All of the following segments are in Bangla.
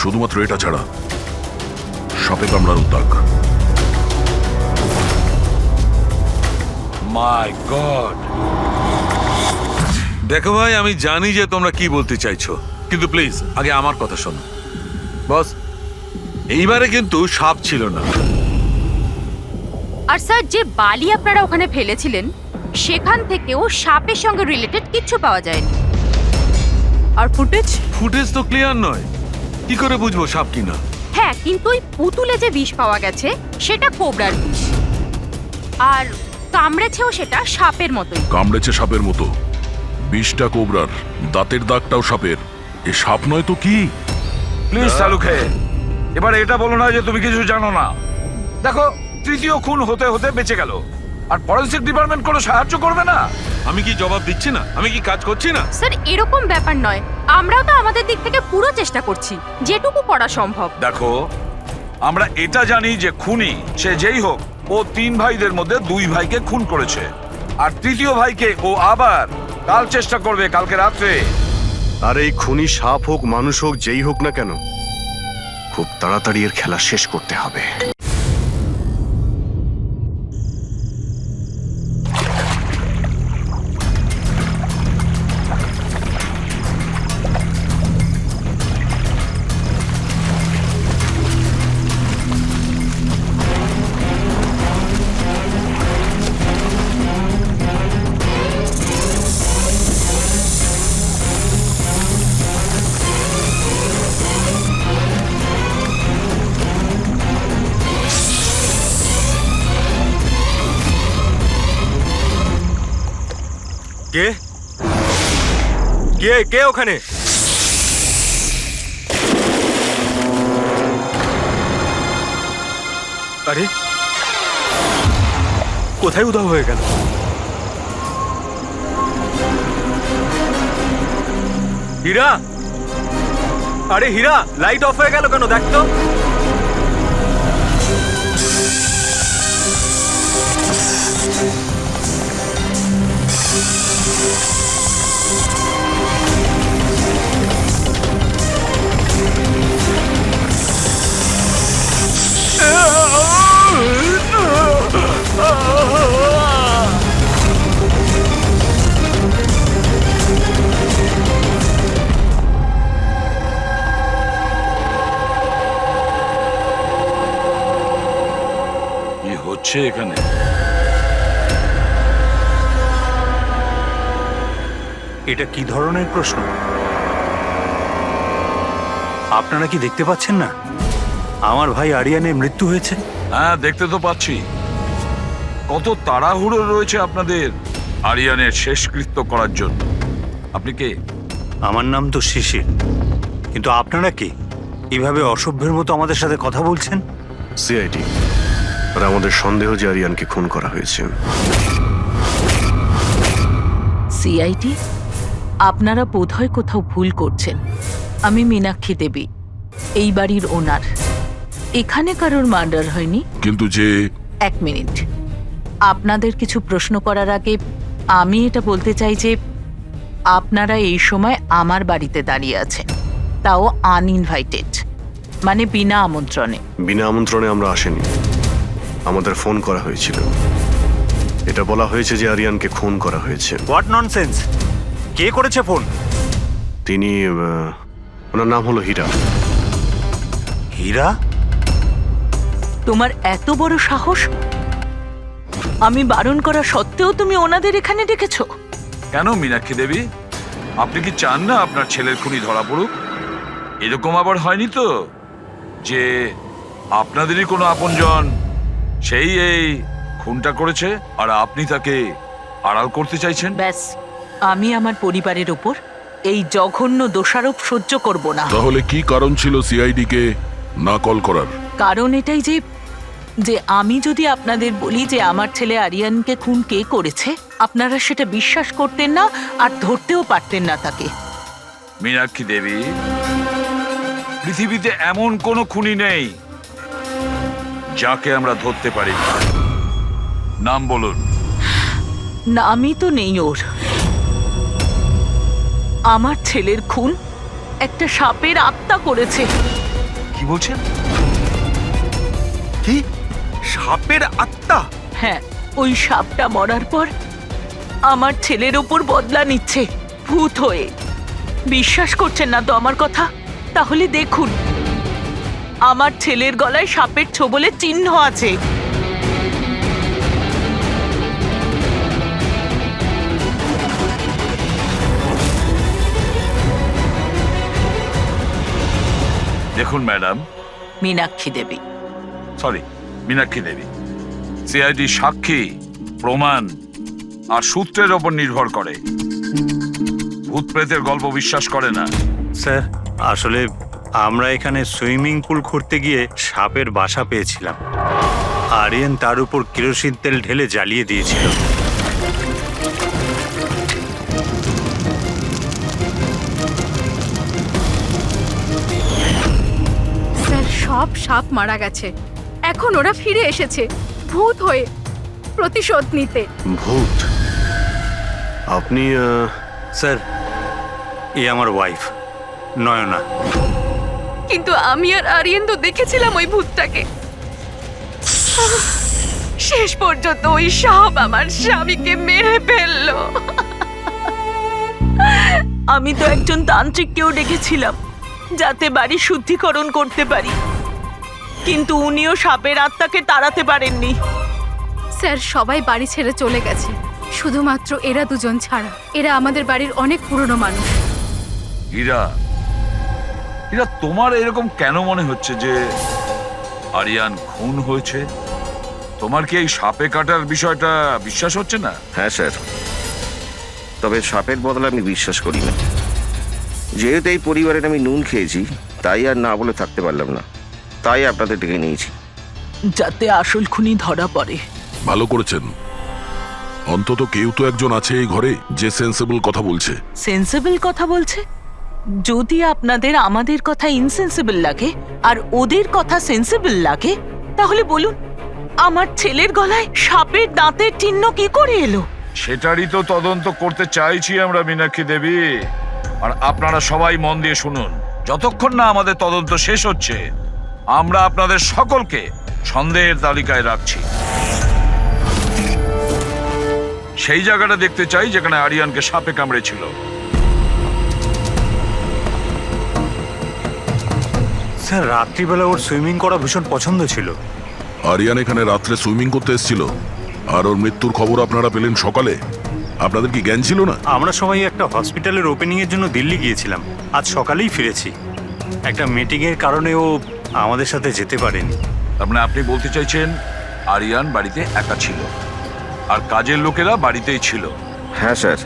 শুধুমাত্র এটা ছাড়া সাপে কামড়ানোর দাগ। মাই গড! দেখো ভাই, আমি জানি যে তোমরা কি বলতে চাইছো, কিন্তু প্লিজ আগে আমার কথা শোনো। বস, এইবারে কিন্তু সাপ ছিল না। আর স্যার, যে বালি আপনারা ওখানে ফেলেছিলেন সেখান থেকেও সাপের সঙ্গে রিলেটেড কিছু পাওয়া যায়নি। আর ফুটেজ তো ক্লিয়ার নয়, কি করে বুঝবো সাপ কিনা? হ্যাঁ, কিন্তু ওই পুতুলে যে বিষ পাওয়া গেছে সেটা কোবরার বিষ, আর কামড়েছেও সেটা সাপের মতোই। কামড়েছে সাপের মতো, বিষটা কোবরার, দাঁতের দাগটাও সাপের। এ সাপ নয় তো কি? প্লিজ শালুখে, এবার এটা বলো না যে তুমি কিছু জানো না। দেখো, তৃতীয় খুন হতে হতে বেঁচে গেল, আর ফরেনসিক ডিপার্টমেন্ট কোনো সাহায্য করবে না। আমি কি জবাব দিচ্ছি না? আমি কি কাজ করছি না? স্যার, এরকম ব্যাপার নয়, আমরাও তো আমাদের দিক থেকে পুরো চেষ্টা করছি যেটুকু করা সম্ভব। দেখো, আমরা এটা জানি যে খুনি সে যেই হোক, ও 3 ভাইদের মধ্যে 2 ভাইকে খুন করেছে, আর তৃতীয় ভাইকে ও আবার কাল চেষ্টা করবে, কালকে রাত্রে। আর এই খুনি সাপ হোক মানুষ হোক যেই হোক না কেন, খুব তাড়াতাড়ি এর খেলা শেষ করতে হবে। কে কে কে ওখানে? আরে, কোথায় উধাও হয়ে গেল? হীরা, আরে হীরা, লাইট অফ হয়ে গেল কেন? দেখ তো। কি হচ্ছে এখানে? এটা কি ধরনের প্রশ্ন? আপনারা কি দেখতে পাচ্ছেন না আমার ভাই আরিয়ানের মৃত্যু হয়েছে? হ্যাঁ, দেখতে তো পাচ্ছি। কত তাড়াহুড়ো রয়েছে আপনাদের আরিয়ানের শেষকৃত্য করার জন্য। আপনি কে? আমার নাম তো শিশির, কিন্তু আপনারা কি এভাবে অসভ্যের মতো আমাদের সাথে কথা বলছেন? সিআইডি, আর আমাদের সন্দেহ যে আরিয়ানকে খুন করা হয়েছে। সিআইডি, আপনারা বোধহয় কোথাও ভুল করছেন। আমি মীনাক্ষী দেবী, এই বাড়ির ওনার। এখানে কারোর মার্ডার হয়নি। কিন্তু যে 1 মিনিট, আপনাদের কিছু প্রশ্ন করার আগে আমি এটা বলতে চাই যে আপনারা এই সময় আমার বাড়িতে দাঁড়িয়ে আছেন, তাও আনইনভাইটেড, মানে বিনা আমন্ত্রণে। বিনা আমন্ত্রণে আমরা আসেনি, আমাদের ফোন করা হয়েছিল। এটা বলা হয়েছে যে আরিয়ানকে খুন করা হয়েছে। What nonsense! কে করেছে ফোন? তিনি ওনার নাম হলো হীরা। হীরা? তোমার এত বড় সাহস! আমি বারণ করা সত্ত্বেও তুমি ওনাদের এখানে ডেকেছো? কেন মীনাক্ষী দেবী, আপনি কি চান না আপনার ছেলের খুনি ধরা পড়ুক? এরকম আবার হয়নি তো যে আপনাদেরই কোনো আপনজন সেই এই খুনটা করেছে আর আপনি তাকে আড়াল করতে চাইছেন? ব্যাস, আমি আমার পরিবারের উপর এই জঘন্য দোষারোপ সহ্য করব না। তাহলে কি কারণ ছিল সিআইডি কে না কল করার? কারণ এটাই যে যে আমি যদি আপনাদের বলি যে আমার ছেলে আরিয়ানকে খুন কে করেছে, আপনারা সেটা বিশ্বাস করতেন না আর ধরতেও পারতেন না তাকে। মীনাক্ষী দেবী, পৃথিবীতে এমন কোনো খুনি নেই যাকে আমরা ধরতে পারি না। নাম বলুন। নামই তো নেই ওর। আমার ছেলের খুন একটা সাপের আত্মা করেছে। কি বলছেন? কি সাপের আত্মা? হ্যাঁ, ওই সাপটা মরার পর আমার ছেলের ওপর বদলা নিচ্ছে ভূত হয়ে। বিশ্বাস করছেন না তো আমার কথা? তাহলে দেখুন, আমার ছেলের গলায় সাপের ছোবলের চিহ্ন আছে। দেখুন ম্যাডাম, মীনাক্ষী দেবী। সরি, মীনাক্ষী দেবী, সিআইডি সাক্ষী, প্রমাণ আর সূত্রের ওপর নির্ভর করে। ভূত প্রেতের গল্প বিশ্বাস করে না। স্যার, আসলে আমরা এখানে সুইমিং পুল খুঁড়তে গিয়ে সাপের বাসা পেয়েছিলাম। আরিয়ান তার উপর কেরোসিন তেল ঢেলে জ্বালিয়ে দিয়েছিল। স্যার, সব সাপ মারা গেছে। এখন ওরা ফিরে এসেছে ভূত হয়ে প্রতিশোধ নিতে। ভূত? আপনি স্যার, এ আমার ওয়াইফ নয়না। কিন্তু আমি আর আরিয়ান তো দেখেছিলাম ওই ভূতটাকে। শেষ পর্যন্ত ওই সাপ আমার স্বামীকে মেরে ফেললো। আমি তো একজন তান্ত্রিককেও ডেকেছিলাম যাতে বাড়ি শুদ্ধিকরণ করতে পারি, কিন্তু উনিও সাপের আত্মাকে তাড়াতে পারেননি। স্যার, সবাই বাড়ি ছেড়ে চলে গেছে, শুধুমাত্র এরা দুজন ছাড়া। এরা আমাদের বাড়ির অনেক পুরনো মানুষ। হীরা, হীরা, তোমার এরকম কেন মনে হচ্ছে যে আরিয়ান খুন হয়েছে? তোমার কি এই সাপে কাটার বিষয়টা বিশ্বাস হচ্ছে না? হ্যাঁ স্যার, তবে সাপের বদলে আমি বিশ্বাস করি না। যেহেতু এই পরিবারের আমি নুন খেয়েছি, তাই আর না বলে থাকতে পারলাম না, তাই আপনাদের ডেকে নিয়েছি। যাতে আসল খুনি ধরা পড়ে। ভালো করেছেন। অন্তত কেউ তো একজন আছে এই ঘরে যে সেন্সেবল কথা বলছে। সেন্সিবল কথা বলছে? যদি আপনাদের আমাদের কথা ইনসেন্সিবল লাগে আর ওদের কথা সেন্সিবল লাগে, তাহলে বলুন, আমার ছেলের গলায় সাপের দাঁতের চিহ্ন কি করে এলো? সেটারই তো তদন্ত করতে চাইছি আমরা, মীনাক্ষী দেবী। আর আপনারা সবাই মন দিয়ে শুনুন, যতক্ষণ না আমাদের তদন্ত শেষ হচ্ছে, আমরা আপনাদের সকলকে সন্দেহের তালিকায় রাখছি। সেই জায়গাটা দেখতে চাই যেখানে আরিয়ানকে সাপে কামড়েছিল। স্যার, রাত্রিবেলা ওর সুইমিং করা ভীষণ পছন্দ ছিল। আরিয়ান এখানে রাত্রে সুইমিং করতে এসেছিল, আর ওর মৃত্যুর খবর আপনারা পেলেন সকালে। আপনাদের কি জ্ঞান ছিল না? আমরা সবাই একটা হসপিটালের ওপেনিং এর জন্য দিল্লি গিয়েছিলাম। আজ সকালেই ফিরেছি। একটা মিটিং এর কারণে ও আমাদের সাথে যেতে পারেনি। তার মানে আপনি বলতে চাইছেন আরিয়ান বাড়িতে একা ছিল আর কাজের লোকেরা বাড়িতেই ছিল? হ্যাঁ স্যার,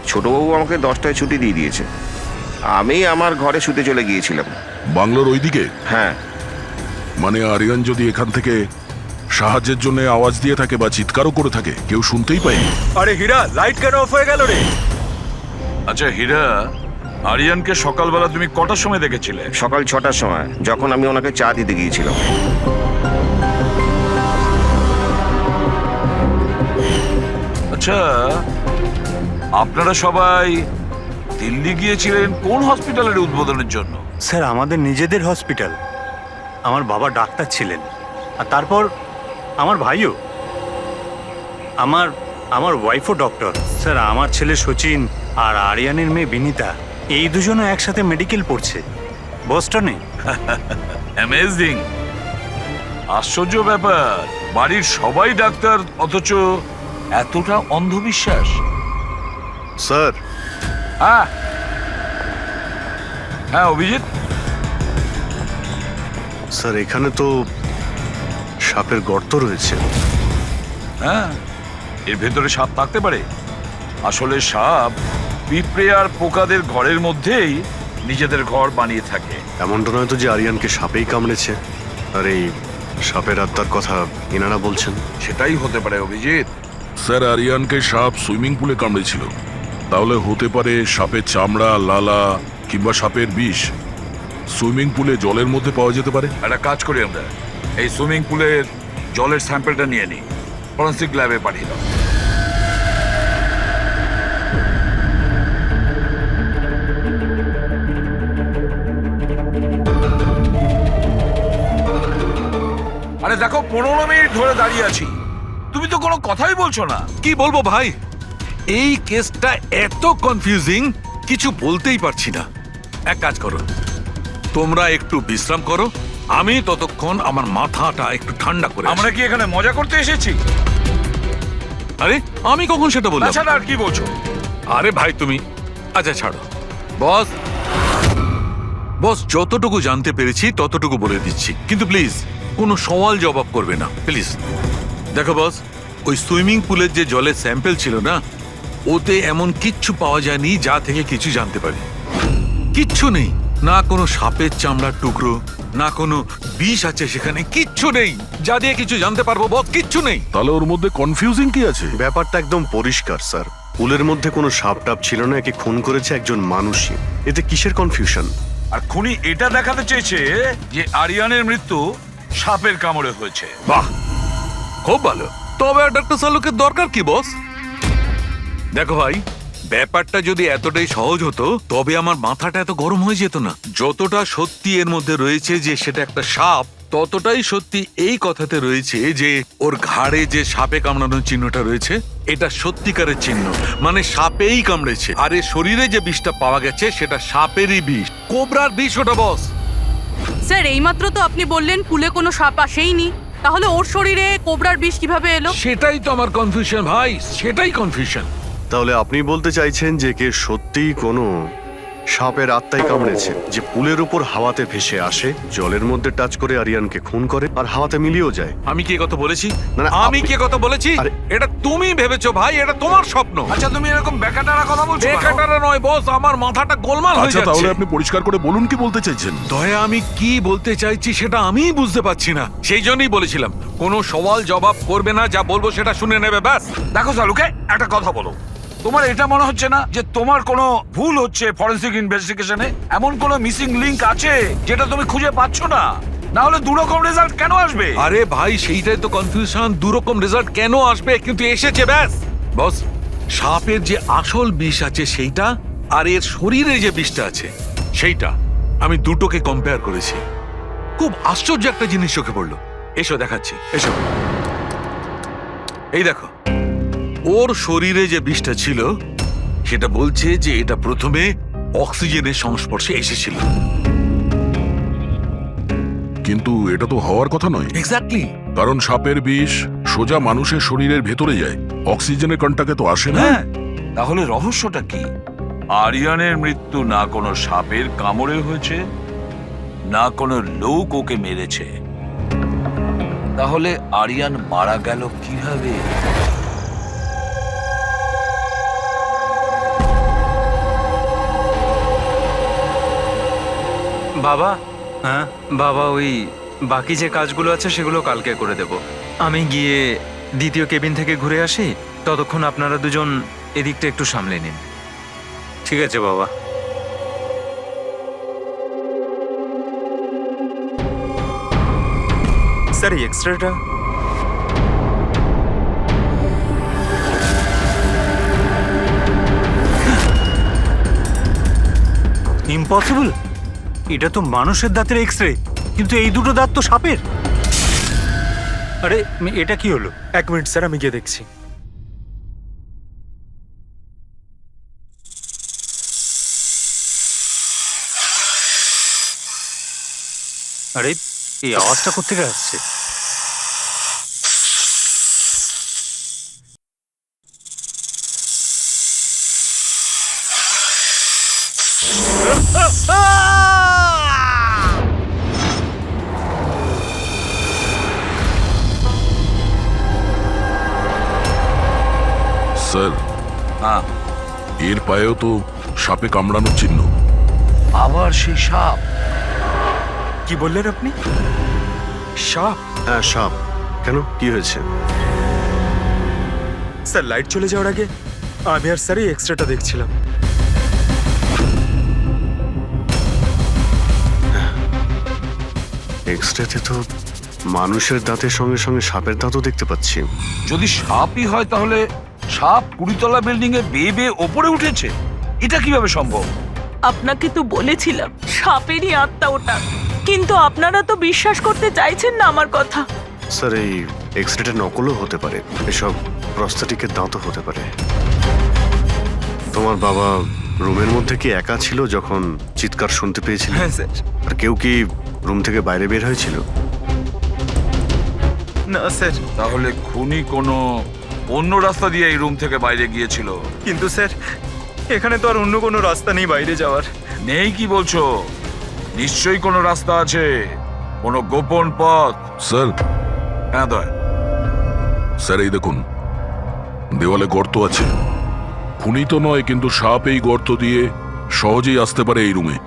ছোটবাবু আমাকে 10টায় ছুটি দিয়ে দিয়েছে। আমি আমার ঘরে শুতে চলে গিয়েছিলাম। বাংলোর ওইদিকে? হ্যাঁ। মানে আরিয়ান যদি এখান থেকে সাহায্যের জন্য আওয়াজ দিয়ে থাকে বা চিৎকারও করে থাকে, কেউ শুনতেই পায়নি? আরে হীরা, লাইট কেন অফ হয়ে গেল রে? আচ্ছা হীরা, আরিয়ানকে সকালবেলা তুমি কটার সময় দেখেছিলে? সকাল 6টার সময়, যখন আমি ওনাকে চা দিতে গিয়েছিলাম। আচ্ছা, আপনারা সবাই দিল্লি গিয়েছিলেন কোন হসপিটালের উদ্বোধনের জন্য? স্যার, আমাদের নিজেদের হসপিটাল। আমার বাবা ডাক্তার ছিলেন, আর তারপর আমার ভাইও। আমার ওয়াইফও ডক্টর। স্যার, আমার ছেলে সচিন আর আরিয়ানের মেয়ে বিনীতা, এই দুজনও একসাথে মেডিকেল পড়ছে বোস্টনে। অ্যামেজিং, আশ্চর্য ব্যাপার। বাড়ির সবাই ডাক্তার, অথচ এতটা অন্ধবিশ্বাস। স্যার, হ্যাঁ হ্যাঁ অভিজিৎ, স্যার এখানে তো সাপের গর্ত রয়েছে। হ্যাঁ, এর ভেতরে সাপ থাকতে পারে। আসলে সাপ পিঁপড়ে আর পোকাদের ঘরের মধ্যেই নিজেদের ঘর বানিয়ে থাকে। এমনটা নয় তো যে আরিয়ানকে সাপেই কামড়েছে আর এই সাপের আত্মার কথা এনারা বলছেন? সেটাই হতে পারে অভিজিৎ। স্যার, আরিয়ানকে সাপ সুইমিং পুলে কামড়েছিল, তাহলে হতে পারে সাপের চামড়া, লালা কিংবা সাপের বিষ সুইমিং পুলে জলের মধ্যে পাওয়া যেতে পারে। একটা কাজ করি, আমরা এই সুইমিং পুলের জলের স্যাম্পলটা নিয়ে নিই, ফরেন্সিক ল্যাবে পাঠিয়ে দাও। আরে দেখো 15 মিনিট ধরে দাঁড়িয়ে আছি, তুমি তো কোনো কথাই বলছো না। কি বলবো ভাই, এই কেসটা এত কনফিউজিং, কিছু বলতেই পারছি না। এক কাজ করো, তোমরা একটু বিশ্রাম করো, আমি ততক্ষণ আমার মাথাটা একটু ঠান্ডা করে আমরা কি এখানে মজা করতে এসেছি? আরে আমি কখন সেটা বললাম? তাছাড়া আর কি বলছো? আরে ভাই তুমি, আচ্ছা ছাড়ো বস। বস যতটুকু জানতে পেরেছি ততটুকু বলে দিচ্ছি, কিন্তু প্লিজ কোনো সওয়াল জবাব করবে না প্লিজ। দেখো বস, ওই সুইমিং পুলের যে জলের স্যাম্পল ছিল না, ওতে এমন কিচ্ছু পাওয়া যায়নি যা থেকে কিছু জানতে পারি। কিচ্ছু নেই, না কোনো সাপের চামড়ার টুকরো, না কোনো বিষ আছে সেখানে, কিচ্ছু নেই যা দিয়ে কিছু জানতে পারবো বস, কিচ্ছু নেই। তাহলে ওর মধ্যে কনফিউজিং কি আছে? ব্যাপারটা একদম পরিষ্কার স্যার, পুলের মধ্যে কোনো সাপ টাপ ছিল না, একে খুন করেছে একজন মানুষই। এতে কিসের কনফিউশন? আর খুনি এটা দেখাতে চেয়েছে যে আরিয়ানের মৃত্যু সাপের কামড়ে হয়েছে। বাহ, খুব ভালো। তবে ডাক্তার সালুকের দরকার কি বস? দেখো ভাই, ব্যাপারটা যদি এতটাই সহজ হতো তবে আমার মাথাটা এত গরম হয়ে যেত না। যতটা সত্যি এর মধ্যে রয়েছে যে সেটা একটা সাপ, ততটাই সত্যি এই কথাতে রয়েছে যে ওর ঘাড়ে যে সাপে কামড়ানোর চিহ্নটা রয়েছে, এটা সত্যিকারের চিহ্ন, মানে সাপেই কামড়েছে। আর এর শরীরে যে বিষটা পাওয়া গেছে সেটা সাপেরই বিষ, কোবরার বিষ ওটা বস। স্যার এইমাত্র তো আপনি বললেন পুলে কোনো সাপ আসেইনি, তাহলে ওর শরীরে কোবরার বিষ কিভাবে এলো? সেটাই তো আমার কনফিউশন ভাই, সেটাই কনফিউশন। তাহলে আপনি বলতে চাইছেন যে কে সত্যিই কোনো সাপের আত্মাই কামড়েছে, যে পুলের উপর হাওয়াতে ভেসে আসে, জলের মধ্যে টাচ করে আরিয়ানকে খুন করে আর হাওয়াতে মিলিয়েও যায়। আমি কি কথা বলেছি? না, না, আমি আপনি- কি কথা বলেছি? আরে- এটা তুমি ভেবেছো ভাই, এটা তোমার স্বপ্ন। আচ্ছা তুমি এরকম বেকাটারা কথা বলছো কেন? বেকারটা নয় বস, আমার মাথাটা গোলমাল হয়ে আচ্ছা তাহলে যাচ্ছে। আপনি পরিষ্কার করে বলুন কি বলতে চাইছেন। দয়া, আমি কি বলতে চাইছি সেটা আমিই বুঝতে পারছি না, সেই জন্যই বলেছিলাম কোনো সওয়াল জবাব করবে না, যা বলবো সেটা শুনে নেবে ব্যাস। দেখো সালুকে, একটা কথা বলো, তোমার এটা মনে হচ্ছে না যে তোমার কোনো ভুল হচ্ছে ফরেনসিক ইনভেস্টিগেশনে? এমন কোনো মিসিং লিংক আছে যেটা তুমি খুঁজে পাচ্ছ না? না হলে দুরকম রেজাল্ট কেন আসবে? আরে ভাই, সেইটাই তো কনফিউশন, দুরকম রেজাল্ট কেন আসবে, কিন্তু এসেছে ব্যাস। বস, সাপের যে আসল বিষ আছে সেইটা, আর এর শরীরে যে বিষটা আছে সেইটা, আমি দুটোকে কম্পেয়ার করেছি। খুব আশ্চর্য একটা জিনিস চোখে পড়লো। এসো দেখাচ্ছি, এসো। এই দেখো, ওর শরীরে যে বিষটা ছিল সেটা বলছে যে এটা প্রথমে অক্সিজেনের সংস্পর্শে এসেছিল। কিন্তু এটা তো হওয়ার কথা নয়, এক্স্যাক্টলি। কারণ সাপের বিষ সোজা মানুষের শরীরের ভেতরে যায়, অক্সিজেনের কন্টাক্টে তো আসে না। হ্যাঁ, তাহলে রহস্যটা কি? আরিয়ানের মৃত্যু না কোনো সাপের কামড়ে হয়েছে, না কোনো লোক ওকে মেরেছে। তাহলে আরিয়ান মারা গেল কিভাবে? বাবা, হ্যাঁ, বাবা ওই বাকি যে কাজগুলো আছে সেগুলো কালকে করে দেব। আমি গিয়ে দ্বিতীয় কেবিন থেকে ঘুরে আসি, ততক্ষণ আপনারা দুজন এদিকটা একটু সামলে নিন। ঠিক আছে বাবা। স্যার এই এক্সট্রাটা ইম্পসিবল, এটা তো মানুষের দাঁতের এক্স রে, কিন্তু এই দুটো দাঁত তো সাপের। আরে এটা কি হলো? 1 মিনিট স্যার, আমি গিয়ে দেখছি। আরে এই আওয়াজটা কোত্থেকে আসছে? স্যার, হ্যাঁ, এর পায়েও তো সাপে কামড়ানোর চিহ্ন। আবার সেই সাপ? কি বললেন আপনি? সাপ? হ্যাঁ সাপ। কেন, কি হয়েছে? স্যার লাইট চলে যাওয়ার আগে আমি আর স্যার এই এক্সট্রাটা দেখছিলাম। এক্সরেতে তো মানুষের দাঁতের সঙ্গে সঙ্গে সাপের দাঁতও দেখতে পাচ্ছি। যদি সাপই হয় তাহলে সাপ 20 তলা বিল্ডিং এ বেয়ে বেয়ে ওপরে উঠেছে, এটা কিভাবে সম্ভব? আপনাকে তো বলেছিলাম সাপেরই আত্মা ওটা, কিন্তু আপনারা তো বিশ্বাস করতে চাইছেন না আমার কথা। স্যার এই এক্সরেটা নকলও হতে পারে, এসব প্রস্থেটিকের দাঁতও হতে পারে। তোমার বাবা রুমের মধ্যে কি একা ছিল যখন চিৎকার শুনতে পেয়েছিল? হ্যাঁ স্যার। আর কেউ কি রুম থেকে বাইরে বের হয়েছিল? না স্যার। তাহলে খুনি কোনো অন্য রাস্তা দিয়ে এই রুম থেকে বাইরে গিয়েছিল? কিন্তু স্যার এখানে তো আর অন্য কোনো রাস্তা নেই বাইরে যাওয়ার। নেই কি বলছো? নিশ্চয়ই কোনো রাস্তা আছে, কোনো গোপন পথ। স্যার, হ্যাঁ দয়। স্যার এই দেখুন, দেওয়ালে গর্ত আছে। খুনি তো নয়, কিন্তু সাপ এই গর্ত দিয়ে সহজেই আসতে পারে এই রুমে।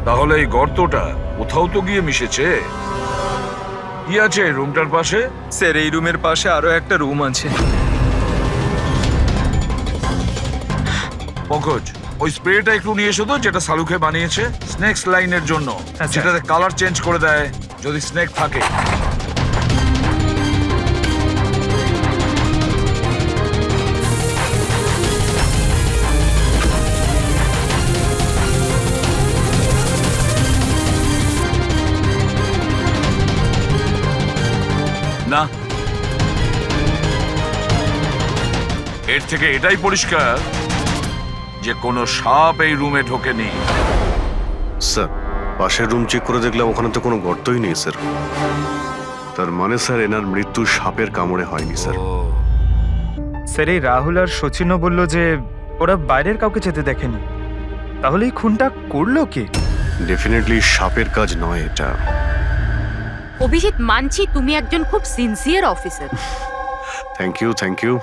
তাহলে এই গর্তটা কোথাও তো গিয়ে মিশেছে। কি আছে এই রুমটার পাশে? স্যার এই রুমের পাশে আরো একটা রুম আছে। পঙ্কজ, ওই স্প্রেটা একটু নিয়ে এসো তো, যেটা সালুকে বানিয়েছে স্নেক লাইনের জন্য, হ্যাঁ, স্যার। যেটাতে কালার চেঞ্জ করে দেয় যদি স্নেক থাকে। না, এর থেকে এটাই পরিষ্কার যে কোনো সাপ এই রুমে ঢোকেনি। স্যার পাশের রুম চেক করে দেখলাম ওখানে তো কোনো গর্তই নেই স্যার। তার মানে স্যার এনার মৃত্যু সাপের কামড়ে হয়নি স্যার। স্যার এই রাহুল আর সচিনও বলল যে ওরা বাইরের কাউকে যেতে দেখেনি। তাহলে এই খুনটা করলো কে? ডেফিনেটলি সাপের কাজ নয় এটা। অভিজিৎ, মানছি তুমি একজন খুব সিনসিয়ার অফিসার, থ্যাংক ইউ।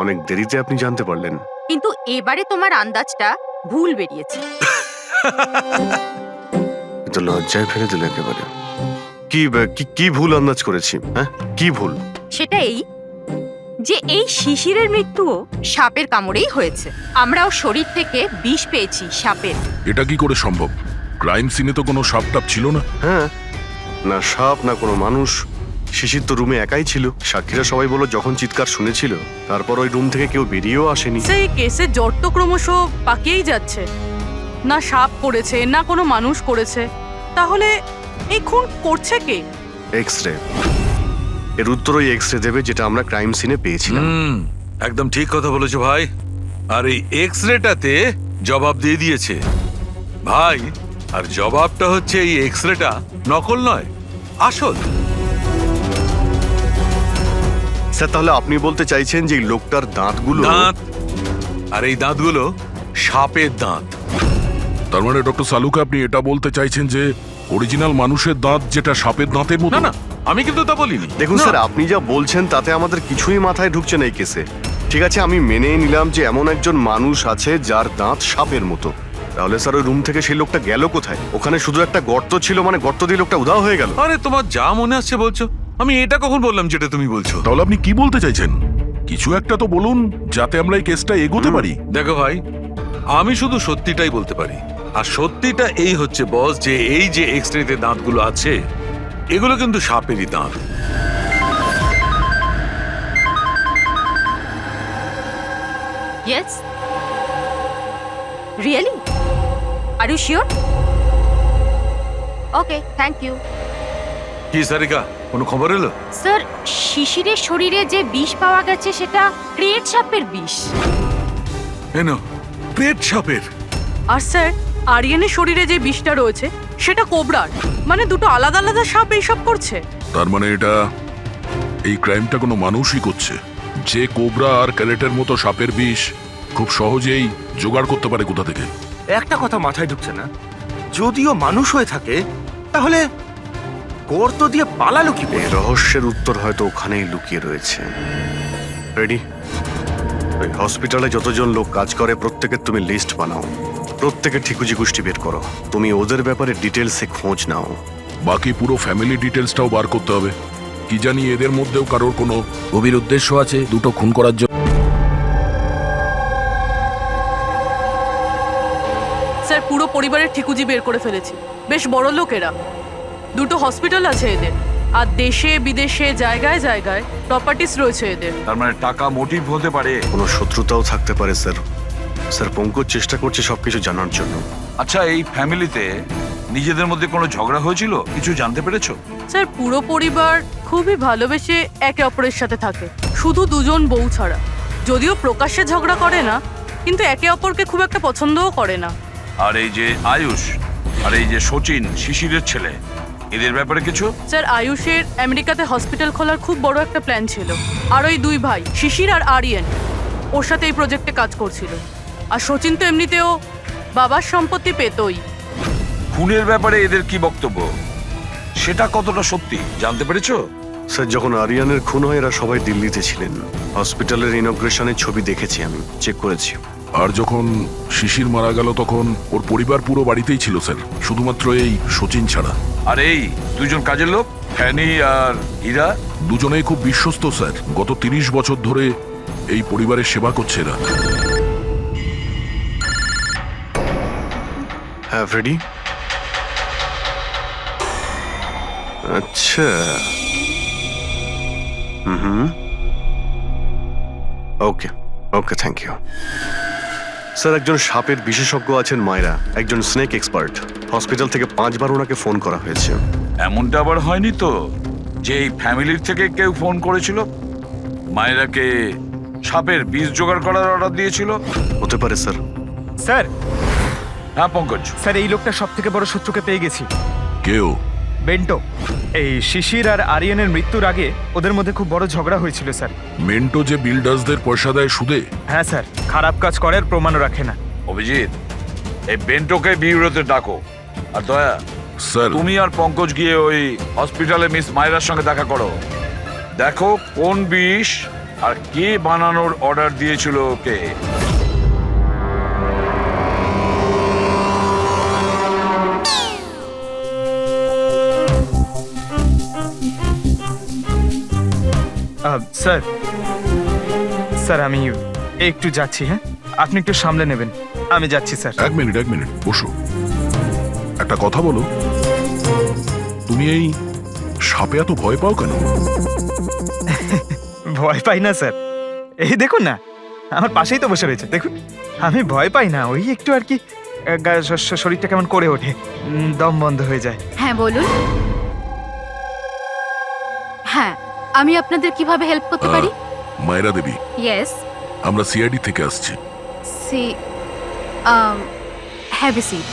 অনেক দেরিতে আপনি জানতে পারলেন। কিন্তু এবারে তোমার আন্দাজটা ভুল বেরিয়েছে। তো লজ্জায় ফেলে দিল একেবারে। কি ভুল আন্দাজ করেছি? হ্যাঁ, কি ভুল? সেটা এই যে এই শিশিরের মৃত্যুও সাপের কামড়েই হয়েছে। আমরাও শরীর থেকে বিষ পেয়েছি সাপের। এটা কি করে সম্ভব? ক্রাইম সিনে তো কোনো সাপ টাপ ছিল না। হ্যাঁ, না সাপ না কোনো মানুষ। শিশির তো রুমে একাই ছিল। সাক্ষীরা সবাই বলল যখন চিৎকার শুনেছিল তারপর ওই রুম থেকে কেউ বেরিয়েও আসেনি। সেই কেসের জট তো ক্রমশ পাকিয়েই যাচ্ছে। না সাপ করেছে না কোনো মানুষ করেছে, তাহলে এই খুন করছে কে? এক্সরে, এর উত্তর ওই এক্সরে দেবে যেটা আমরা ক্রাইম সিনে পেয়েছিলাম। একদম ঠিক কথা বলেছো ভাই। আর এই এক্সরেটাতে জবাব দিয়ে দিয়েছে ভাই। আর জবাবটা হচ্ছে এই এক্সরেটা নকল নয়, আসল। স্যার তাহলে আপনি বলতে চাইছেন যে এই লোকটার দাঁতগুলো? দাঁত, আর এই দাঁতগুলো সাপের দাঁত। তার মানে ডক্টর সালুকে আপনি এটা বলতে চাইছেন যে অরিজিনাল মানুষের দাঁত যেটা সাপের দাঁতের মতো? না না, আমি কিন্তু তা বলিনি। দেখুন না। স্যার, আপনি যা বলছেন তাতে আমাদের কিছুই মাথায় ঢুকছে না এই কেসে। ঠিক আছে, আমি মেনেই নিলাম যে এমন একজন মানুষ আছে যার দাঁত সাপের মতো। তাহলে স্যার ওই রুম থেকে সেই লোকটা গেল কোথায়? ওখানে শুধু একটা গর্ত ছিল, মানে গর্ত দিয়ে লোকটা উধাও হয়ে গেল। আরে তোমার যা মনে আসছে বলছো। আমি এটা কখন বললাম যেটা তুমি বলছো? তাহলে আপনি কি বলতে চাইছেন? কিছু একটা তো বলুন যাতে আমরা এই কেসটা এগোতে পারি। দেখো ভাই, আমি শুধু সত্যিটাই বলতে পারি। আর সত্যিটা এই হচ্ছে বস, যে এই যে এক্সরেতে দাঁতগুলো আছে এগুলো কিন্তু সাপেরই দাঁত। Yes, really? Are you sure? Okay, thank you. কি সারিকা, কোনো খবর এলো? স্যার, শিশিরের শরীরে যে বিষ পাওয়া গেছে সেটা ক্রিয়েট সাপের বিষ। এনো, পেট সাপের। আর স্যার আরিয়ানের শরীরে যে বিষটা রয়েছে সেটা কোবরার। মানে দুটো আলাদা আলাদা সাপ এইসব করছে। তার মানে এটা, এই ক্রাইমটা কোনো মানুষই করছে, যে কোবরা আর ক্যারেটের মতো সাপের বিষ খুব সহজেই জোগাড় করতে পারে কোথা থেকে। একটা কথা মাথায় ঢুকছে না, যদিও মানুষ হয়ে থাকে তাহলে গর্ত দিয়ে পালালো কি করে? এই রহস্যের উত্তর হয়তো ওখানেই লুকিয়ে রয়েছে। রেডি? ওই হসপিটালে যতজন লোক কাজ করে প্রত্যেকের তুমি লিস্ট বানাও, প্রত্যেকের ঠিকুজি গোষ্ঠী বের করো। তুমি ওদের ব্যাপারে ডিটেলসে খোঁজ নাও। বাকি পুরো ফ্যামিলি ডিটেলসটাও বার করতে হবে। কি জানি এদের মধ্যেও কারোর কোনো গভীর উদ্দেশ্য আছে দুটো খুন করার জন্য। স্যার পুরো পরিবারের ঠিকুজি বের করে ফেলেছি। বেশ বড় লোক এরা। দুটো হসপিটাল আছে এদের, আর দেশে বিদেশে জায়গায় জায়গায় প্রপার্টিস রয়েছে এদের। তার মানে টাকা মোটিভ হতে পারে। কোনো শত্রুতাও থাকতে পারে স্যার। স্যার পঙ্কজ চেষ্টা করছে সবকিছু জানার জন্য। আচ্ছা, এই ফ্যামিলিতে নিজেদের মধ্যে কোনো ঝগড়া হয়েছিল? কিছু জানতে পেরেছো? স্যার পুরো পরিবার খুবই ভালোবেসে একে অপরের সাথে থাকে, শুধু দুজন বউ ছাড়া। যদিও প্রকাশ্যে ঝগড়া করে না, কিন্তু একে অপরকে খুব একটা পছন্দও করে না। আর এই যে আয়ুষ আর এই যে সচিন, শিশিরের ছেলে, এদের ব্যাপারে কিছু? স্যার আয়ুষের আমেরিকাতে হসপিটাল খোলার খুব বড় একটা প্ল্যান ছিল, আর ওই দুই ভাই শিশির আর আরিয়ান ওর সাথে এই প্রজেক্টে কাজ করছিল। আর সচিন তো এমনিতেও বাবার সম্পত্তি পেতই। খুনের ব্যাপারে এদের কি বক্তব্য, সেটা কতটা সত্যি জানতে পেরেছো? স্যার, যখন আরিয়ানের খুন হয় এরা সবাই দিল্লিতে ছিলেন। হসপিটালের ইনগ্রেশনের ছবি দেখেছি, আমি চেক করেছি। আর যখন শিশির মারা গেল তখন ওর পরিবার পুরো বাড়িতেই ছিল স্যার, শুধুমাত্র এই সচিন ছাড়া। আর এই দুজন কাজের লোক, ফ্যানি আর হীরা, দুজনেই খুব বিশ্বস্ত স্যার। গত 30 বছর ধরে এই পরিবারের সেবা করছে এরা। হ্যাঁ ফ্রেডি। আচ্ছা, হুম, ওকে ওকে, থ্যাংক ইউ স্যার। একজন সাপের বিশেষজ্ঞ আছেন মায়রা, একজন স্নেক এক্সপার্ট। হসপিটাল থেকে 5 বার ওনাকে ফোন করা হয়েছে। এমনটা আবার হয়নি তো যে এই ফ্যামিলির থেকে কেউ ফোন করেছিল, মায়েরাকে সাপের বীজ জোগাড় করার অর্ডার দিয়েছিল? হতে পারে স্যার। স্যার, হ্যাঁ পঙ্কজ। স্যার এই লোকটা সব থেকে বড় শত্রুকে পেয়ে গেছি। কেউ? বেন্টো। এই শিশির আর আরিয়ানের মৃত্যুর আগে ওদের মধ্যে খুব বড় ঝগড়া হয়েছিল স্যার। মেন্টো যে বিল্ডার্সদের পয়সা দেয় সুদে? হ্যাঁ স্যার, খারাপ কাজ করার প্রমাণও রাখে না। অভিজিৎ, এই বেন্টোকে বিউরোতে ডাকো। আর দয়া, স্যার, তুমি আর পঙ্কজ গিয়ে ওই হসপিটালে মিস মায়রার সঙ্গে দেখা করো। দেখো কোন বিষ আর কে বানানোর অর্ডার দিয়েছিল ওকে। স্যার, স্যার আমি একটু যাচ্ছি। হ্যাঁ, আপনি একটু সামলে নেবেন। আমি যাচ্ছি স্যার। এক মিনিট বসো। একটা কথা বলো, তুমি এই সাপে এত ভয় পাও কেন? ভয় পাই না স্যার, এই দেখুন না, আমার পাশেই তো বসে রয়েছে, দেখুন। আমি ভয় পাই না, ওই একটু আর কি শরীরটা কেমন করে ওঠে, দম বন্ধ হয়ে যায়। হ্যাঁ বলুন। হ্যাঁ, আমি আপনাদের কিভাবে হেল্প করতে পারি? মায়রা দেবী, ইয়েস। আমরা সিআইডি থেকে আসছি। See have a seat.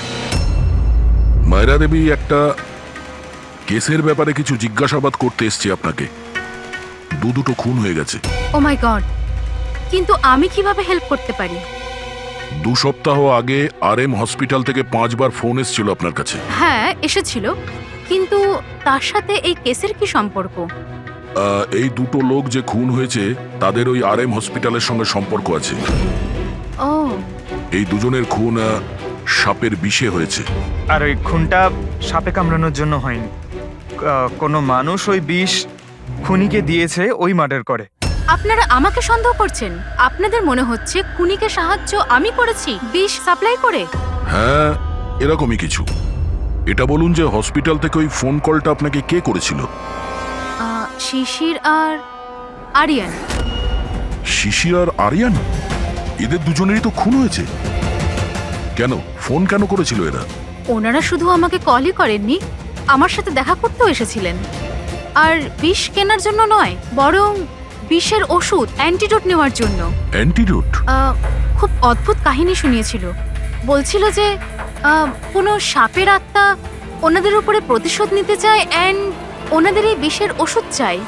Myra Devi, একটা কেসের ব্যাপারে কিছু জিজ্ঞাসাবাদ করতে এসছি আপনাকে। দুটো খুন হয়ে গেছে। ও মাই গড, কিন্তু আমি কিভাবে হেল্প করতে পারি? 2 সপ্তাহ আগে RM হসপিটাল থেকে 5 বার ফোন এসেছিল আপনার কাছে। হ্যাঁ এসেছিল, কিন্তু তার সাথে এই কেসের কি সম্পর্ক? এই দুটো লোক যে খুন হয়েছে তাদের ওই RM হসপিটালের সঙ্গে সম্পর্ক আছে। ও, এই দুজনের খুন সাপের বিষে হয়েছে। আর ওই খুনটা সাপে কামড়ানোর জন্য হয়নি, কোনো মানুষ ওই বিষ খুনিকে দিয়েছে, ওই মার্ডার করে। আপনারা আমাকে সন্দেহ করছেন? আপনাদের মনে হচ্ছে খুনিকে সাহায্য আমি করেছি বিষ সাপ্লাই করে? হ্যাঁ, এরকমই কিছু। এটা বলুন যে হসপিটাল থেকে ওই ফোন কলটা আপনাকে কে করেছিল? শিশির আর আরিয়ান। শিশির আর আরিয়ান? এদের দুজনেরই তো খুন হয়েছে। কেন ফোন কেন করেছিল এরা? ওনারা শুধু আমাকে কলই করেননি, আমার সাথে দেখা করতেও এসেছিলেন। আর বিষ কেনার জন্য নয়, বরং বিষের ওষুধ অ্যান্টিডোট নেওয়ার জন্য। অ্যান্টিডোট? খুব অদ্ভুত কাহিনী শুনিয়েছিল। বলছিল যে কোনো সাপের আত্মা ওনাদের উপরে প্রতিশোধ নিতে চায় অ্যান্ড ওনাদের এই বিষের ওষুধ চাই।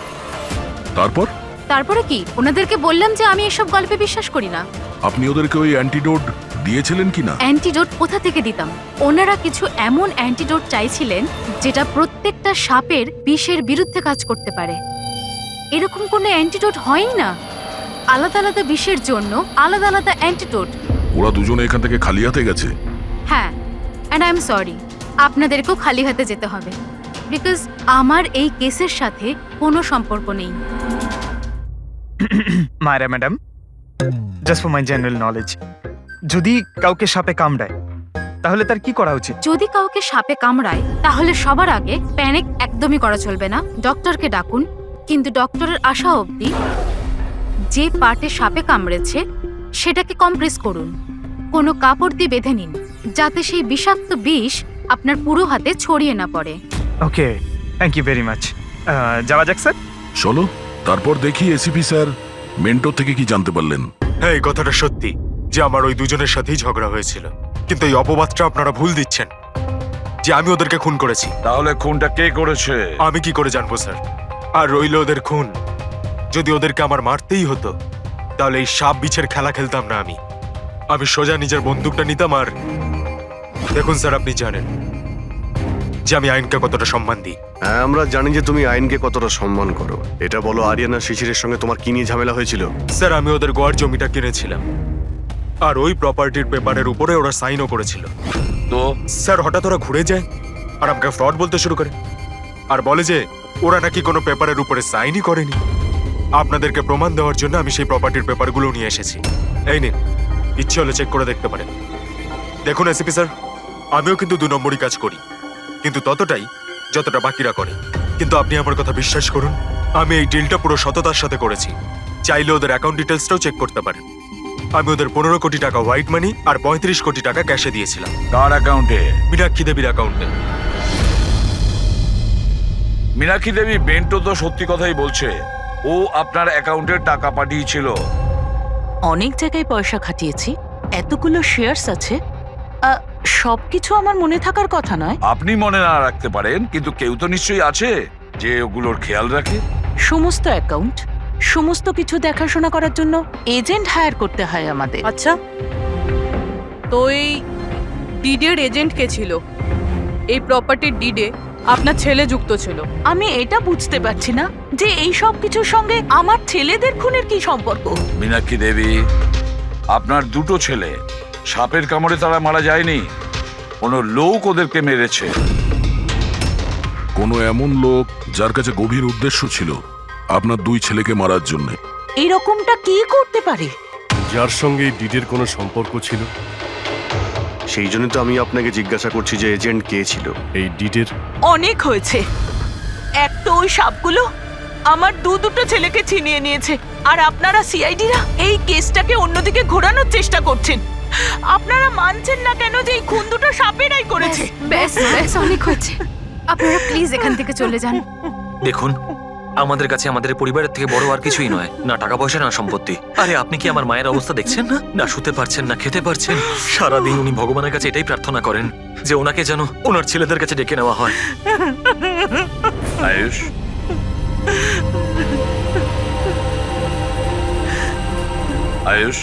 তারপরে কি? ওনাদেরকে বললাম যে আমি এসব গল্পে বিশ্বাস করি না। আপনি ওদেরকে ওই অ্যান্টিডোট দিয়েছিলেন কিনা? অ্যান্টিডোট কোথা থেকে দিতাম? ওনারা কিছু এমন অ্যান্টিডোট চাইছিলেন যেটা প্রত্যেকটা সাপের বিষের বিরুদ্ধে কাজ করতে পারে। এরকম কোনো অ্যান্টিডোট হয়ই না। আলাদা আলাদা বিষের জন্য আলাদা আলাদা অ্যান্টিডোট। ওরা দুজনে এখান থেকে খালি হাতে গেছে? হ্যাঁ, অ্যান্ড আই এম সরি, আপনাদেরকেও খালি হাতে যেতে হবে, বিকজ আমার এই কেসের সাথে কোনো সম্পর্ক নেই। Myra madam, just for my general knowledge, যদি কাউকে সাপে কামড়ায় তাহলে তার কি করা উচিত? যদি কাউকে সাপে কামড়ায় তাহলে সবার আগে প্যানিক একদমই করা চলবে না। ডক্টরকে ডাকুন, কিন্তু ডক্টরের আসা অবধি যে পার্টে সাপে কামড়েছে সেটাকে কম্প্রেস করুন। কোনো কাপড় দিয়ে বেঁধে নিন যাতে সেই বিষাক্ত বিষ আপনার পুরো হাতে ছড়িয়ে না পড়ে। ওকে, থ্যাংক ইউ ভেরি মাচ। যাওয়া যাক স্যার। চলো তারপর দেখি এসিপি স্যার মেন্টর থেকে কি জানতে পারলেন। হ্যাঁ, এই কথাটা সত্যি যে আমার ওই দুজনের সাথেই ঝগড়া হয়েছিল, কিন্তু এই অপবাদটা আপনারা ভুল দিচ্ছেন যে আমি ওদেরকে খুন করেছি। তাহলে খুনটা কে করেছে? আমি কি করে জানবো স্যার? আর রইল ওদের খুন, যদি ওদেরকে আমার মারতেই হতো তাহলে এই সাপ বিছের খেলা খেলতাম না। আমি সোজা নিজের বন্দুকটা নিতাম। আর দেখুন স্যার, আপনি জানেন যে আমি আইনকে কতটা সম্মান দিই। হ্যাঁ, আমরা জানি যে তুমি আইনকে কতটা সম্মান করো। এটা বলো, আরিয়ানা শিশিরের সঙ্গে তোমার কি নিয়ে ঝামেলা হয়েছিল? স্যার, আমি ওদের গোয়ার জমিটা কিনেছিলাম আর ওই প্রপার্টির পেপারের উপরে ওরা সাইনও করেছিল। তো স্যার, হঠাৎ ওরা ঘুরে যায় আর আমাকে ফ্রড বলতে শুরু করে আর বলে যে ওরা নাকি কোনো পেপারের উপরে সাইনই করেনি। আপনাদেরকে প্রমাণ দেওয়ার জন্য আমি সেই প্রপার্টির পেপারগুলো নিয়ে এসেছি। এই নিন, ইচ্ছে হলে চেক করে দেখতে পারেন। দেখুন এসিপি স্যার, আমিও কিন্তু 2 নম্বরই কাজ করি, কিন্তু ততটাই যতটা বাকিরা করে। কিন্তু আপনি আমার কথা বিশ্বাস করুন, আমি এই ডিলটা পুরো সততার সাথে করেছি। চাইলে ওদের অ্যাকাউন্ট ডিটেলসটাও চেক করতে পারেন। আমি ওদের 15 কোটি টাকা হোয়াইট মানি আর 35 কোটি টাকা ক্যাশে দিয়েছিলাম। কার অ্যাকাউন্টে? মীনাক্ষী দেবীর অ্যাকাউন্টে। মীনাক্ষী দেবী বেন্টো তো সত্যি কথাই বলছে, ও আপনার অ্যাকাউন্টে টাকা পাঠিয়েছিল। অনেক জায়গায় পয়সা খাটিয়েছি, এতগুলো শেয়ার্স আছে, সবকিছু আমার মনে থাকার কথা নয়। আপনি মনে না রাখতে পারেন, কিন্তু কেউ তো নিশ্চয়ই আছে যে ওগুলোর খেয়াল রাখে। সমস্ত অ্যাকাউন্ট, সমস্ত কিছু দেখাশোনা করার জন্য এজেন্ট হায়ার করতে হয় আমাদের। আচ্ছা, তো এই ডিডের এজেন্ট কে ছিল? এই প্রপার্টির ডিডে আপনার ছেলে যুক্ত ছিল। আমি এটা বুঝতে পারছি না যে এই সব কিছুর সঙ্গে আমার ছেলেদের খুনের কি সম্পর্ক। মীনাক্ষী দেবী, আপনার 2টো ছেলে সাপের কামড়ে তারা মারা যায়নি, কোনো লোক ওদেরকে মেরেছে। কোনো এমন লোক যার কাছে গভীর উদ্দেশ্য ছিল আপনার 2 ছেলেকে মারার জন্য। এরকমটা কি করতে পারে? যার সঙ্গে এই ডিডের কোনো সম্পর্ক ছিল। সেই জন্য তো আমি আপনাকে জিজ্ঞাসা করছি যে এজেন্ট কে ছিল এই ডিডের। অনেক হয়েছে। এক তো ওই সাপগুলো আমার দুটো ছেলেকে ছিনিয়ে নিয়েছে, আর আপনারা সিআইডিরা এই কেসটাকে অন্যদিকে ঘোরানোর চেষ্টা করছেন। আপনারা মানছেন না কেন যে এই খুন দুটো সাপেরাই করেছে? ব্যাস ব্যাস, অনেক হয়েছে। আপনারা প্লিজ এখান থেকে চলে যান। দেখুন, আমাদের কাছে আমাদের পরিবারের থেকে বড় আর কিছুই নয়, না টাকা পয়সা না সম্পত্তি। আরে আপনি কি আমার মায়ের অবস্থা দেখছেন না? না শুতে পারছেন না খেতে পারছেন। সারাদিন উনি ভগবানের কাছে এটাই প্রার্থনা করেন যে ওনাকে যেন ওনার ছেলেদের কাছে ডেকে নেওয়া হয়। আয়ুষ, আয়ুষ,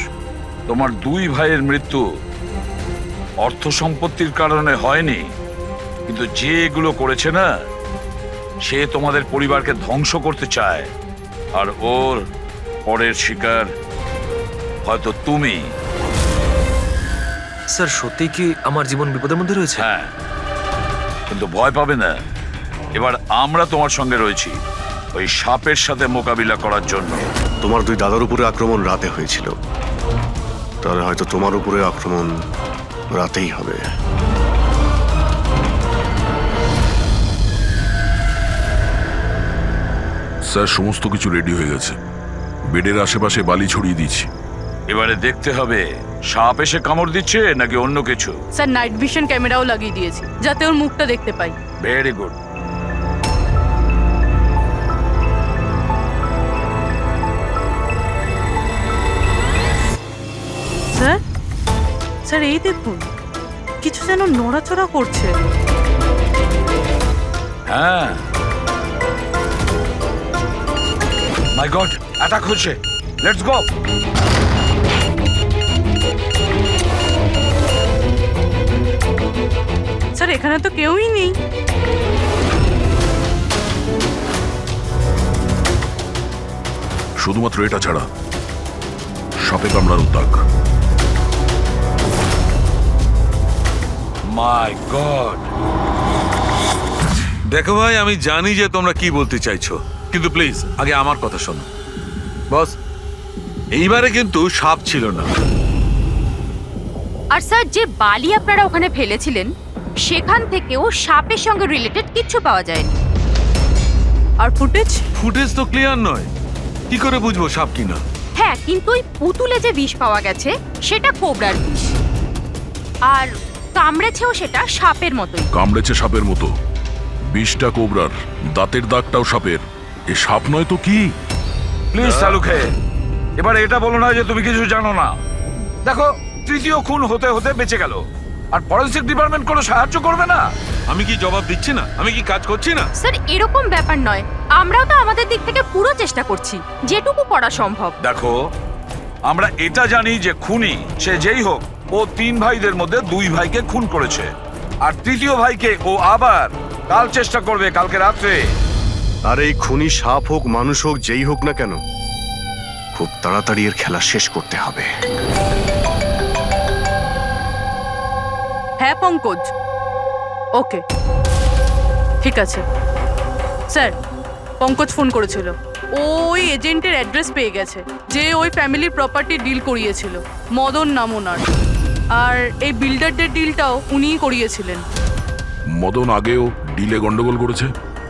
তোমার 2 ভাইয়ের মৃত্যু অর্থ সম্পত্তির কারণে হয়নি, কিন্তু যে এগুলো করেছে না, সে তোমাদের পরিবারকে ধ্বংস করতে চায়। আর ওর পরের শিকার হয়তো তুমি। স্যার, সত্যি কি আমার জীবন বিপদের মধ্যে রয়েছে? হ্যাঁ, কিন্তু ভয় পাবে না। এবার আমরা তোমার সঙ্গে রয়েছি ওই সাপের সাথে মোকাবিলা করার জন্য। তোমার 2 দাদার উপরে আক্রমণ রাতে হয়েছিল, তাহলে হয়তো তোমার উপরে আক্রমণ রাতেই হবে। স্যার, সমস্ত কিছু রেডি হয়ে গেছে। বেডের আশেপাশে বালি ছড়িয়ে দিচ্ছি। এবারে দেখতে হবে সাপ এসে কামড় দিচ্ছে নাকি অন্য কিছু। স্যার, নাইট ভিশন ক্যামেরাও লাগিয়ে দিয়েছি যাতে ওর মুখটা দেখতে পাই। Very good. স্যার, স্যার এই দেখুন, কিছু যেন নড়াচড়া করছে। হ্যাঁ, মাই গড, অ্যাটাক হচ্ছে। Let's go. স্যার, এখানে তো কেউই নেই। শুধুমাত্র এটা ছাড়া সাপে কামড়ার উদ্যোগ। মাই গড। দেখো ভাই, আমি জানি যে তোমরা কি বলতে চাইছো, কিন্তু প্লিজ আগে আমার কথা শোনো। বস, এইবারে কিন্তু সাপ ছিল না। আর স্যার, যে বালি আপনারা ওখানে ফেলেছিলেন সেখান থেকেও সাপের সঙ্গে রিলেটেড কিছু পাওয়া যায়নি। আর ফুটেজ? ফুটেজ তো ক্লিয়ার নয়, কি করে বুঝবো সাপ কিনা? হ্যাঁ, কিন্তু ওই পুতুলে যে বিষ পাওয়া গেছে সেটা কোবরার বিষ। আর কামড়েছেও সেটা সাপের মতোই। কামড়েছে সাপের মতো, বিষটা কোবরার, দাঁতের দাগটাও সাপের। এ সাপ নয় তো কি? প্লিজ শালুখে, এবার এটা বলো না যে তুমি কিছু জানো না। দেখো, তৃতীয় খুন হতে হতে বেঁচে গেল, আর ফরেন্সিক ডিপার্টমেন্ট কোনো সাহায্য করবে না। আমি কি জবাব দিচ্ছি না? আমি কি কাজ করছি না? স্যার এরকম ব্যাপার নয়, আমরাও তো আমাদের দিক থেকে পুরো চেষ্টা করছি, যেটুকু করা সম্ভব। দেখো, আমরা এটা জানি যে খুনি সে যেই হোক, ও 3 ভাইদের মধ্যে 2 ভাইকে খুন করেছে, আর তৃতীয় ভাইকে ও আবার কাল চেষ্টা করবে, কালকে রাত্রে। আর এই খুনি সাপ হোক মানুষ হোক যেই হোক না কেন, খুব তাড়াতাড়ি এর খেলা শেষ করতে হবে। হ্যাঁ পঙ্কজ, ওকে, ঠিক আছে। স্যার, পঙ্কজ ফোন করেছিল, ও ওই এজেন্টের অ্যাড্রেস পেয়ে গেছে যে ওই ফ্যামিলির প্রপার্টি ডিল করিয়েছিল। মদন নাম ওনার, আর এই বিল্ডারদের ডিলটাও উনিই করিয়েছিলেন। মদন আগেও ডিলে গন্ডগোল করেছে।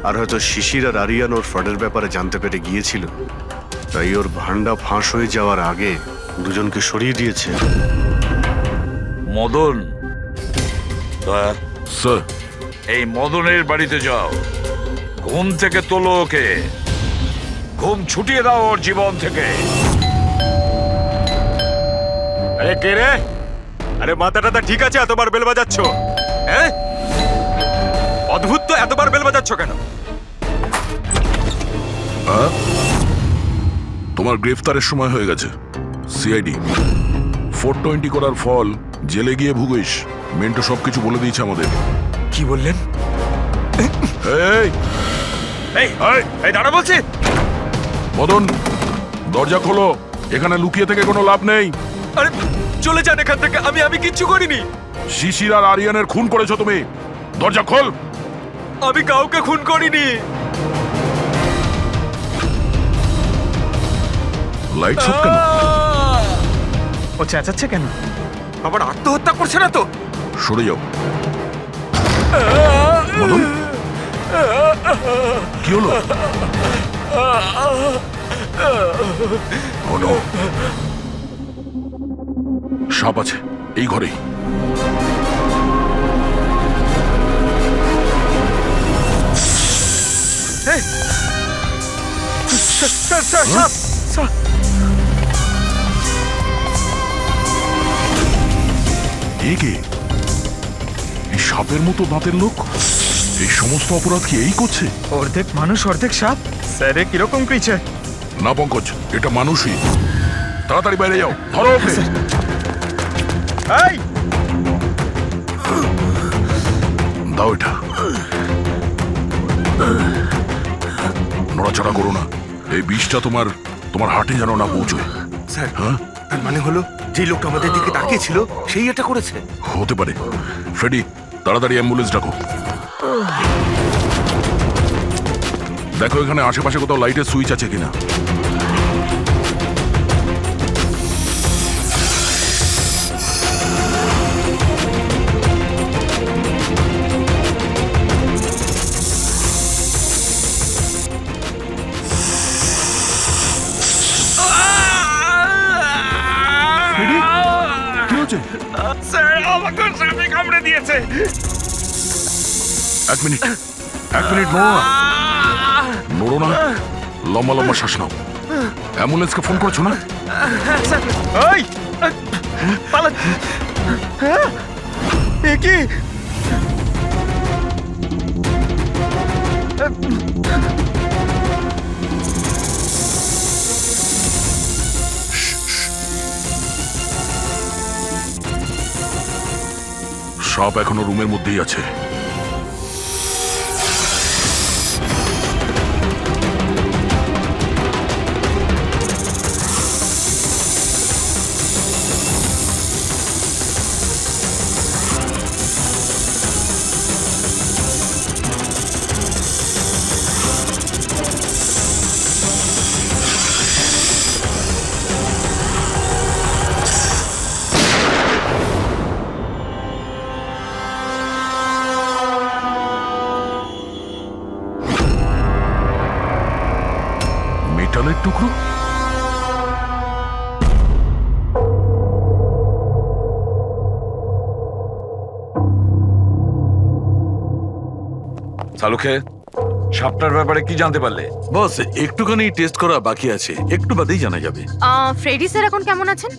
আর হয়তো শিশির আর আরিয়ান ওর ফ্রডের ব্যাপারে জানতে পেরে গিয়েছিল, তাই ওর ভান্ডা ফাঁস হয়ে যাওয়ার আগে দুজনকে সরিয়ে দিয়েছে। মদন, স্যার, এই মদনের বাড়িতে যাও, ঘুম থেকে তোলো ওকে, ঘুম ছুটিয়ে দাও ওর জীবন থেকে। আরে কে রে? আরে মাথাটা ঠিক আছে, এতবার বেল বাজাচ্ছ? হ্যাঁ, অদ্ভুত তো, এতবার বেল বাজাচ্ছ কেন? তোমার গ্রেফতারের সময় হয়ে গেছে। সিআইডি 420 করার ফল জেলে গিয়ে ভুগিস। মেন্টো সবকিছু বলে দিয়েছে আমাদের। কি বললেন? এই এই এই দাঁড়া বলছি। মদন, দরজা খোলো, এখানে লুকিয়ে থেকে কোনো লাভ নেই। আরে চলে যান এখান থেকে, আমি কিচ্ছু করিনি। শিশির আর আরিয়ানের খুন করেছো তুমি, দরজা খোল। আমি কাউকে খুন করিনি। লাইট সব কেন? ও চেঁচাচ্ছে কেন? আবার আত্মহত্যা করছে না তো? সরে যাও। মদন, কি হলো? Oh no! সাপ আছে এই ঘরেই। এ কে? এই সাপের মতো দাঁতের লোক, এই সমস্ত অপরাধ কি এই করছে? অর্ধেক মানুষ অর্ধেক সাপ। স্যার কিরকম ক্রিচার? না পঙ্কজ, এটা মানুষই। তাড়াতাড়ি বাইরে যাও, ধরো ওকে। এই দাও এটা। নড়াচড়া করো না, এই বিষটা তোমার হার্টে যেন না পৌঁছয়। স্যার, হ্যাঁ, তার মানে হলো যে লোকটা আমাদের দিকে তাকিয়ে ছিল সেই এটা করেছে। হতে পারে। ফ্রেডি, তাড়াতাড়ি অ্যাম্বুলেন্স ডাকো। দেখো এখানে আশেপাশে কোথাও লাইটের সুইচ আছে কিনা। কি হচ্ছে? স্যার, আমাকে সাপে কামড়ে দিয়েছে। এক মিনিট, নড়ো না, নড়ো না, লম্বা লম্বা শ্বাস নাও। অ্যাম্বুলেন্সকে ফোন করেছো না? ওই পালা। হ্যাঁ, এ কি? সাপ এখনো রুমের মধ্যেই আছে। মেটালের টুকরো? সালুখে, সাপটার ব্যাপারে কি জানতে পারলে? বস একটুখানি টেস্ট করা বাকি আছে, একটু বাদেই জানা যাবে। ফ্রেডি স্যার এখন কেমন আছেন?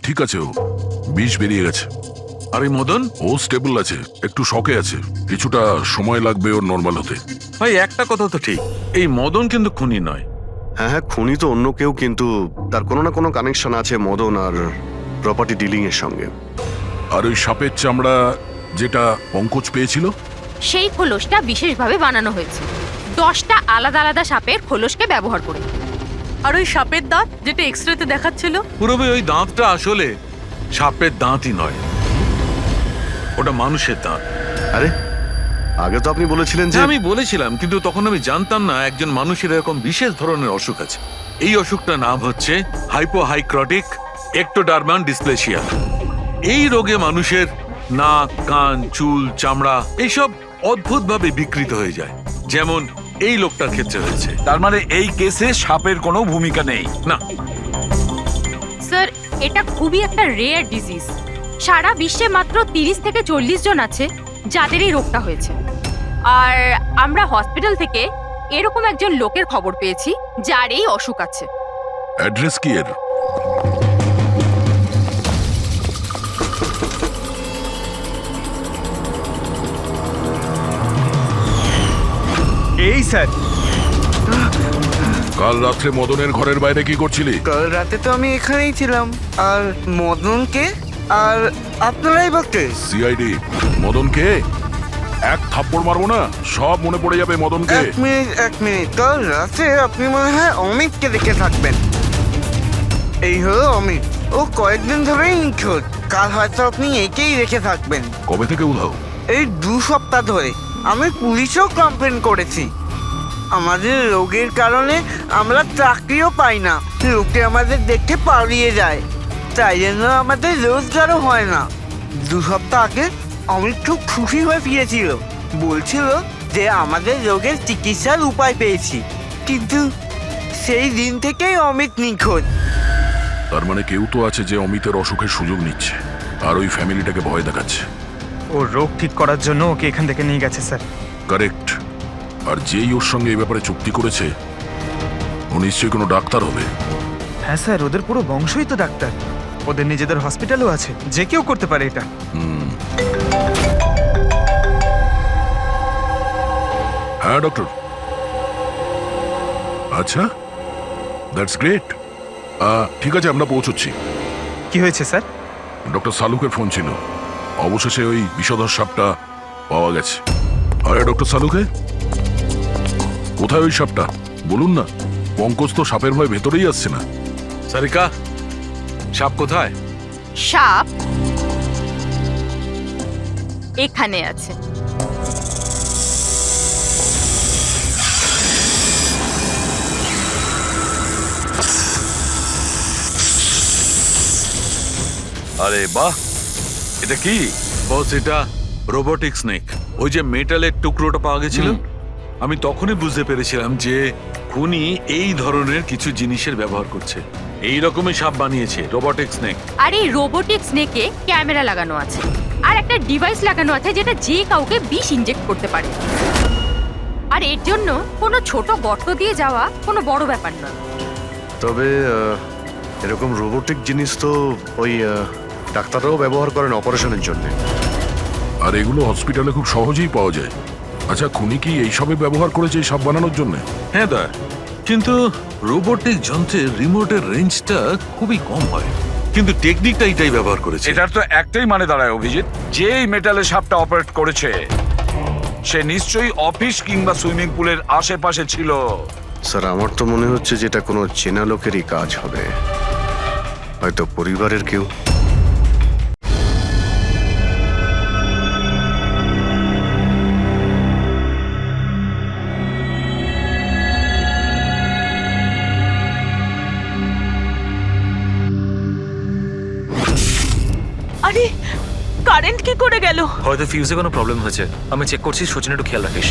ঠিক আছে, ও বিষ বেরিয়ে গেছে। আর এই মদন? ও স্টেবল আছে, একটু শকে আছে, কিছুটা সময় লাগবে ওর নর্মাল হতে। ভাই একটা কথা তো ঠিক, এই মদন কিন্তু খুনি নয়। হ্যাঁ হ্যাঁ, খুনি তো অন্য কেউ, কিন্তু তার কোনো না কোনো কানেকশন আছে মদন আর প্রপার্টি ডিলিং এর সঙ্গে। আর ওই সাপের চামড়া যেটা পঙ্কজ পেয়েছিল, সেই খোলসটা বিশেষভাবে বানানো হয়েছে 10টা আলাদা আলাদা সাপের খোলসকে ব্যবহার করে। আর ওই সাপের দাঁত যেটা এক্সরেতে দেখাচ্ছিল, পুরোপুরি ওই দাঁতটা আসলে সাপের দাঁতই নয়, ওটা মানুষের দাঁত। আরে আগে তো আপনি বলেছিলেন যে আমি বলেছিলাম, কিন্তু তখন আমি জানতাম না একজন মানুষের এরকম বিশেষ ধরনের অসুখ আছে। এই অসুখটার নাম হচ্ছে হাইপোহাইক্রটিক একটোডার্মান ডিসপ্লেসিয়া। এই রোগে মানুষের নাক, কান, চুল, চামড়া এইসব অদ্ভুতভাবে বিকৃত হয়ে যায়, যেমন এই লোকটার ক্ষেত্রে হয়েছে। তার মানে এই কেসে সাপের কোনো ভূমিকা নেই? না, স্যার, এটা খুবই একটা রেয়ার ডিজিজ। সারা বিশ্বে মাত্র 30 থেকে 40 জন আছে যাদের এই রোগটা হয়েছে। আর আমরা হসপিটাল থেকে এরকম একজন লোকের খবর পেয়েছি যার এই অসুখ আছে। অ্যাড্রেস কি এর? এই স্যার, কাল রাত্রে মদনের ঘরের বাইরে কি করছিলি? কাল রাতে তো আমি এখানেই ছিলাম। আর মদনকে আর আপনারাই বলতে সিআইডি। মদনকে এক থাপ্পড় মারবো না, সব মনে পড়ে যাবে মদনকে। এক মিনিট, কাল রাতে আপনি মনে হয় অমিতকে দেখে থাকবেন। এই হলো অমিত, ও কয়েকদিন ধরেই নিখোঁজ। কাল হয়তো আপনি একেই রেখে থাকবেন। কবে থেকে উধাও? এই 2 সপ্তাহ ধরে। আমি পুলিশেও কমপ্লেন করেছি। আমাদের রোগের কারণে আমরা চাকরিও পাই না, লোকে আমাদের দেখে পালিয়ে যায়, তাই জন্য আমাদের রোজগারও হয় না। 2 সপ্তাহ আগে অমিত খুব খুশি হয়ে ফিরেছিল, বলছিল যে আমাদের রোগের চিকিৎসার উপায় পেয়েছি। কিন্তু সেই দিন থেকেই অমিত নিখোঁজ। তার মানে কেউ তো আছে যে অমিতের অসুখের সুযোগ নিচ্ছে আর ওই ফ্যামিলিটাকে ভয় দেখাচ্ছে। ও রোগ ঠিক করার জন্য ওকে এখান থেকে নিয়ে গেছে স্যার। কারেক্ট। আর যেই ওর সঙ্গে এই ব্যাপারে চুক্তি করেছে ও নিশ্চয়ই কোনো ডাক্তার হবে। হ্যাঁ স্যার, ওদের পুরো বংশই তো ডাক্তার, ওদের নিজেদের হসপিটালও আছে, যে কেউ করতে পারে এটা। হ্যাঁ ডক্টর। আচ্ছা, দ্যাটস গ্রেট। ঠিক আছে, আমরা পৌঁছচ্ছি। কি হয়েছে স্যার? ডক্টর সালুকের ফোন ছিল, অবশেষে ওই বিষধর সাপটা পাওয়া গেছে। আরে ডক্টর সালুকে, কোথায় ওই সাপটা বলুন না? পঙ্কজ তো সাপের ভয় ভেতরেই আসছে না। সারিকা, সাপ কোথায়? সাপ এখানে আছে। আরে বাহ, এটা কি? বস, এটা রোবোটিক স্নেক। ওই যে মেটালের টুকরোটা পাওয়া গেছিল, আমি তখনই বুঝতে পেরেছিলাম যে খুনি এই ধরনের কিছু জিনিসের ব্যবহার করছে। এই রকমই সাপ বানিয়েছে, রোবোটিক স্নেক। আর এই রোবোটিক স্নেকে ক্যামেরা লাগানো আছে আর একটা ডিভাইস লাগানো আছে যেটা যে কাউকে বিষ ইনজেক্ট করতে পারে। আর এর জন্য কোনো ছোট গর্ত দিয়ে যাওয়া কোনো বড় ব্যাপার নয়। তবে এরকম রোবোটিক জিনিস তো ওই ডাক্তাররাও ব্যবহার করেন অপারেশনের জন্য। আর এগুলো হসপিটালে খুব সহজেই পাওয়া যায়। আচ্ছা, খুনি কি এইসবে ব্যবহার করেছে এই সাপ বানানোর জন্য? হ্যাঁ দা, কিন্তু রোবোটিক যন্ত্রের রিমোটের রেঞ্জটা খুবই কম হয়, কিন্তু টেকনিকটা এটাই ব্যবহার করেছে। এটার তো একটাই মানে দাঁড়ায় অভিজিৎ, যে এই মেটালের সাপটা অপারেট করেছে সে নিশ্চয়ই অফিস কিংবা সুইমিং পুলের আশেপাশে ছিল। স্যার, আমার তো মনে হচ্ছে যে এটা কোনো চেনা লোকেরই কাজ হবে, হয়তো পরিবারের কেউ। আরে কারেন্ট কি করে গেল? হয়তো ফিউজে কোনো প্রবলেম হয়েছে। আমি চেক করছি, সচিন একটু খেয়াল রাখিস।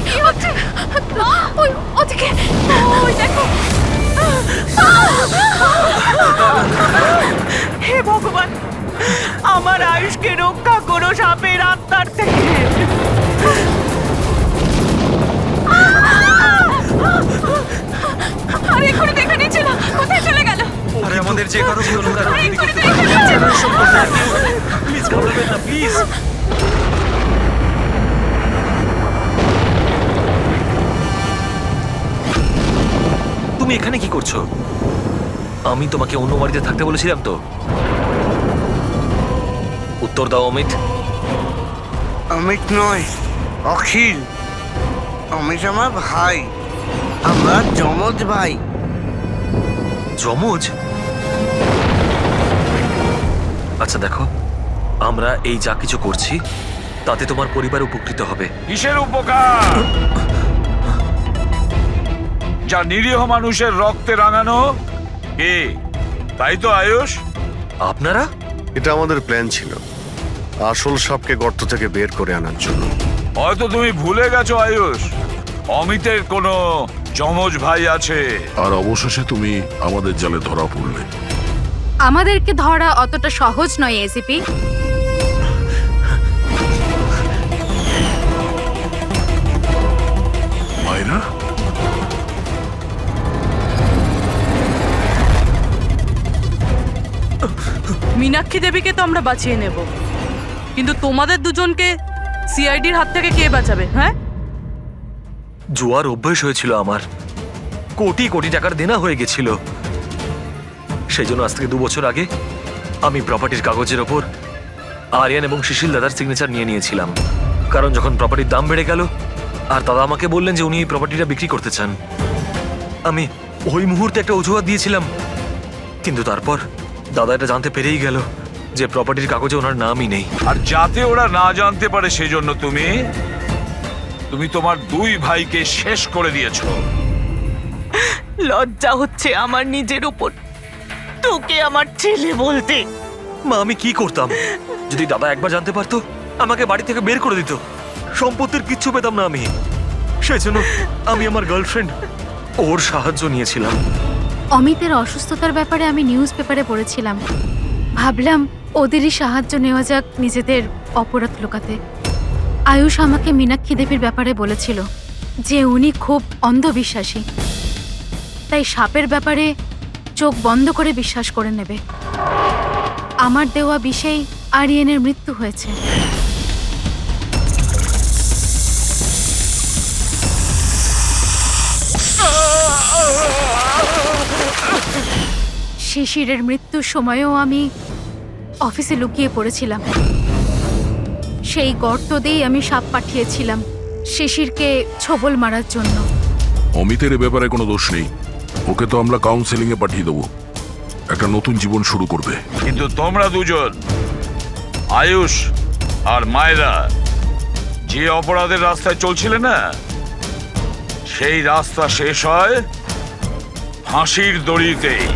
কি হচ্ছে? ওই ওদিকে, ওই দেখো। আমার আয়ুষকে রক্ষা করো সাপের আত্মার থেকে। আরে এক্ষুনি দেখে নিচ্ছে না, কোথায় চলে গেল? আরে আমাদের যে কারো প্লিজ ঘাবড়াবেন না প্লিজ। তুমি এখানে কি করছো? আমি তোমাকে অন্য বাড়িতে থাকতে বলেছিলাম তো। উত্তর দাও অমিত। অমিত নয়, অখিল। অমিত আমার ভাই, আমরা যমজ ভাই। যমজ? আচ্ছা দেখো, আমরা এই যা কিছু করছি তাতে তোমার পরিবার উপকৃত হবে। কিসের উপকার? যা নিরীহ মানুষের রক্তে রাঙানো কে, তাই তো আয়ুষ? আপনারা? এটা আমাদের প্ল্যান ছিল, আসল সাপকে গর্ত থেকে বের করে আনার জন্য। হয়তো তুমি ভুলে গেছো আয়ুষ, অমিতের কোনো যমজ ভাই আছে। আর অবশেষে তুমি আমাদের জালে ধরা পড়লে। আমাদেরকে ধরা অতটা সহজ নয় এসিপি। মায়েরা, মীনাক্ষী দেবীকে তো আমরা বাঁচিয়ে নেব, কিন্তু তোমাদের দুজনকে সিআইডির হাত থেকে কে বাঁচাবে? হ্যাঁ, জুয়ার অভ্যেস হয়েছিল আমার, কোটি কোটি টাকার দেনা হয়ে গেছিল। সেই জন্য আজ থেকে 2 বছর আগে আমি প্রপার্টির কাগজের ওপর আরিয়ান এবং শিশিল দাদার সিগনেচার নিয়ে নিয়েছিলাম। কারণ যখন প্রপার্টির দাম বেড়ে গেল আর দাদা আমাকে বললেন যে উনি এই প্রপার্টিটা বিক্রি করতে চান, আমি ওই মুহূর্তে একটা অজুহাত দিয়েছিলাম। কিন্তু তারপর দাদা এটা জানতে পেরেই গেল যে প্রপার্টির কাগজে ওনার নামই নেই। আর যাতে ওরা না জানতে পারে সেজন্য তুমি তোমার 2 ভাইকে শেষ করে দিয়েছো। লজ্জা হচ্ছে আমার নিজের উপর, তোকে আমার ছেলে বলতে। মা, আমি কি করতাম? যদি দাদা একবার জানতে পারতো আমাকে বাড়ি থেকে বের করে দিত, সম্পত্তির কিচ্ছু পেতাম না আমি। সেই জন্য আমি আমার গার্লফ্রেন্ড ওর সাহায্য নিয়েছিলাম। অমিতের অসুস্থতার ব্যাপারে আমি নিউজ পেপারে পড়েছিলাম, ভাবলাম ওদেরই সাহায্য নেওয়া যাক নিজেদের অপরাধ লুকাতে। আয়ুষ আমাকে মীনাক্ষী দেবীর ব্যাপারে বলেছিল যে উনি খুব অন্ধবিশ্বাসী, তাই সাপের ব্যাপারে চোখ বন্ধ করে বিশ্বাস করে নেবে। আমার দেওয়া বিষেই আরিয়ানের মৃত্যু হয়েছে। শিশিরের মৃত্যুর সময়ও আমি অফিসে লুকিয়ে পড়েছিলাম। সেই গর্ত দিয়েই আমি সাপ পাঠিয়েছিলাম শিশিরকে ছোবল মারার জন্য। অমিতের এ ব্যাপারে কোনো দোষ নেই, ওকে তো আমরা কাউন্সেলিং এ পাঠিয়ে দেবো, একটা নতুন জীবন শুরু করবে। কিন্তু তোমরা দুজন, আয়ুষ আর মায়েরা, যে অপরাধের রাস্তায় চলছিলে না, সেই রাস্তা শেষ হয় ফাঁসির দড়িতেই।